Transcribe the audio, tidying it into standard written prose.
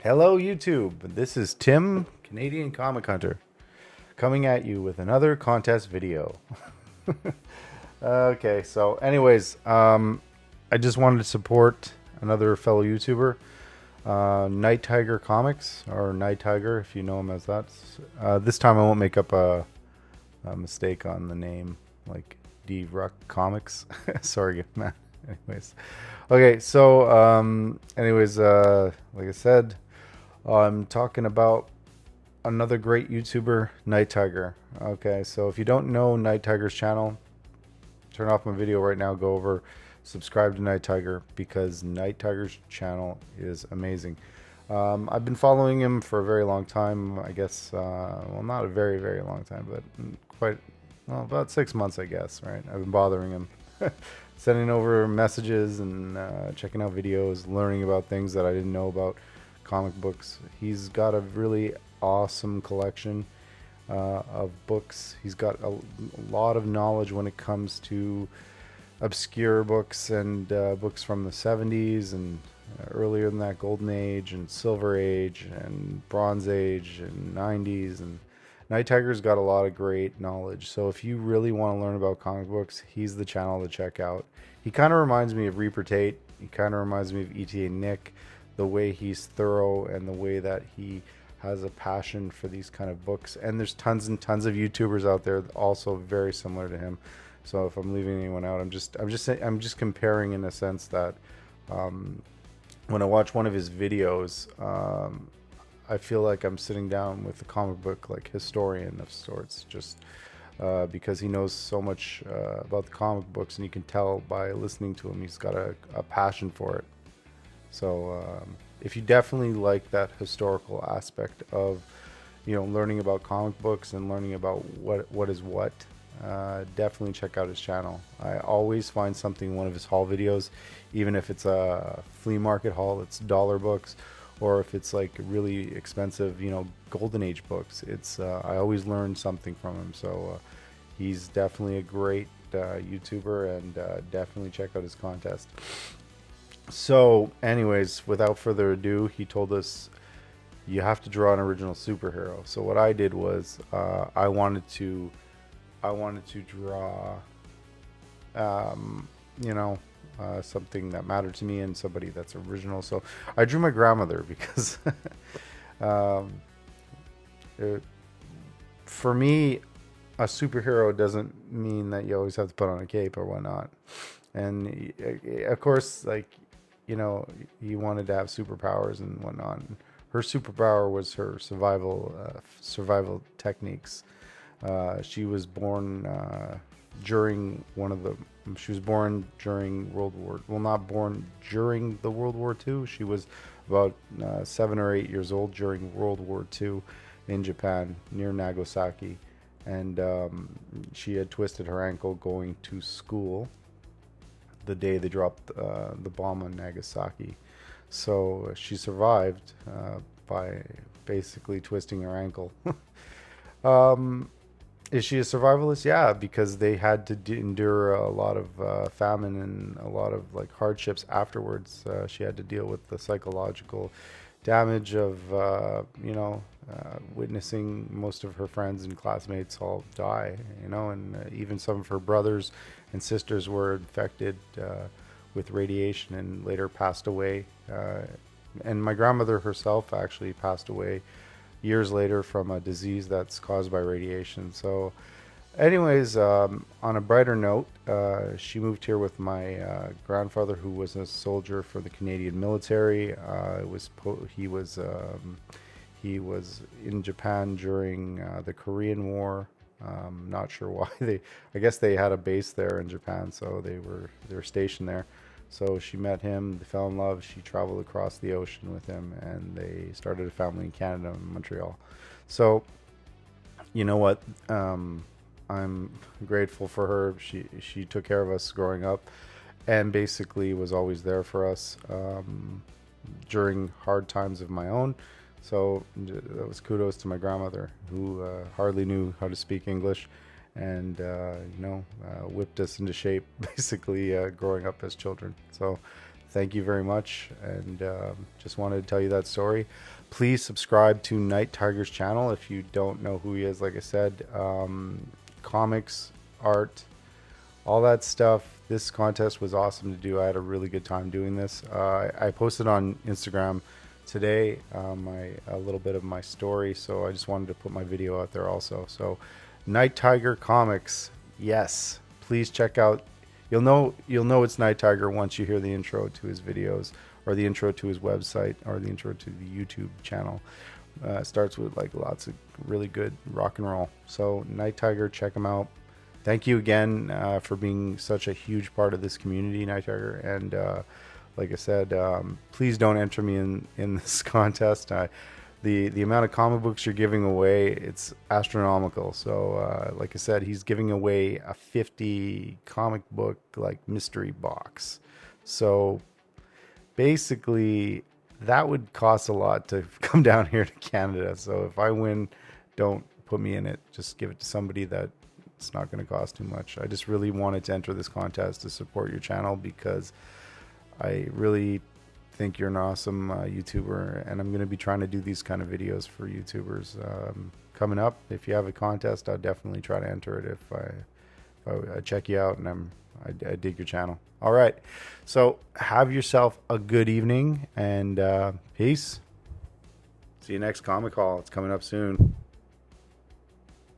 Hello, YouTube. This is Tim, Canadian Comic Hunter, coming at you with another contest video. Okay, so, anyways, I just wanted to support another fellow YouTuber, NightTiger Comics, or NightTiger, if you know him as that. This time I won't make up a mistake on the name, like D Ruck Comics. Sorry, man. Anyways, okay, so, like I said, I'm talking about another great YouTuber, NightTiger. Okay, so if you don't know NightTiger's channel, turn off my video right now. Go over, subscribe to NightTiger because NightTiger's channel is amazing. I've been following him for a very long time. I guess, well, not a very, very long time, but quite, well, about 6 months, I guess. Right? I've been bothering him, sending over messages and checking out videos, learning about things that I didn't know about comic books. He's got a really awesome collection of books. He's got a lot of knowledge when it comes to obscure books and books from the 70s and earlier than that, Golden Age and Silver Age and Bronze Age and 90s. And Night Tiger's got a lot of great knowledge. So if you really want to learn about comic books, he's the channel to check out. He kind of reminds me of Reaper Tate. He kind of reminds me of ETA Nick, the way he's thorough and the way that he has a passion for these kind of books. And there's tons and tons of YouTubers out there also very similar to him. So if I'm leaving anyone out, I'm just comparing in a sense that when I watch one of his videos, I feel like I'm sitting down with a comic book like historian of sorts, just because he knows so much about the comic books, and you can tell by listening to him, he's got a passion for it. So if you definitely like that historical aspect of, learning about comic books and learning about what is what, definitely check out his channel. I always find something in one of his haul videos, even if it's a flea market haul, it's dollar books, or if it's like really expensive, Golden Age books. It's I always learn something from him. So he's definitely a great YouTuber, and definitely check out his contest. So, anyways, without further ado, he told us you have to draw an original superhero. So what I did was I wanted to draw, something that mattered to me and somebody that's original. So I drew my grandmother because, um, it, for me, a superhero doesn't mean that you always have to put on a cape or whatnot. And of course, like, he wanted to have superpowers and whatnot. Her superpower was her survival techniques. She was born during one of the. She was born during World War. Well, not born during the World War II. She was about 7 or 8 years old during World War II in Japan near Nagasaki, and she had twisted her ankle going to school the day they dropped the bomb on Nagasaki. So she survived by basically twisting her ankle. um, is she a survivalist? Yeah, because they had to endure a lot of famine and a lot of like hardships afterwards. She had to deal with the psychological damage of witnessing most of her friends and classmates all die. And even some of her brothers and sisters were infected with radiation and later passed away. And my grandmother herself actually passed away years later from a disease that's caused by radiation. So, anyways, on a brighter note, she moved here with my grandfather, who was a soldier for the Canadian military. He was in Japan during the Korean War. Not sure why I guess they had a base there in Japan, so they were stationed there. So she met him, they fell in love. She traveled across the ocean with him, and they started a family in Canada, in Montreal. So, you know what? I'm grateful for her. She took care of us growing up, and basically was always there for us during hard times of my own. So that was kudos to my grandmother, who hardly knew how to speak English, and whipped us into shape basically growing up as children. So thank you very much, and just wanted to tell you that story. Please subscribe to Night Tiger's channel if you don't know who he is. Like I said, comics, art, all that stuff. This contest was awesome to do. I had a really good time doing this. I posted on Instagram today a little bit of my story, so I just wanted to put my video out there also. So NightTiger Comics, yes, please check out. You'll know it's NightTiger once you hear the intro to his videos, or the intro to his website, or the intro to the YouTube channel. Starts with like lots of really good rock and roll. So NightTiger, check him out. Thank you again for being such a huge part of this community, NightTiger. And like I said, please don't enter me in this contest. The amount of comic books you're giving away, it's astronomical. So like I said, he's giving away a 50 comic book like mystery box. So basically that would cost a lot to come down here to Canada. So if I win, don't put me in it. Just give it to somebody that it's not going to cost too much. I just really wanted to enter this contest to support your channel, because I really think you're an awesome YouTuber, and I'm going to be trying to do these kind of videos for YouTubers coming up. If you have a contest, I'll definitely try to enter it if I check you out, and I dig your channel. All right, so have yourself a good evening, and peace. See you next comic haul. It's coming up soon.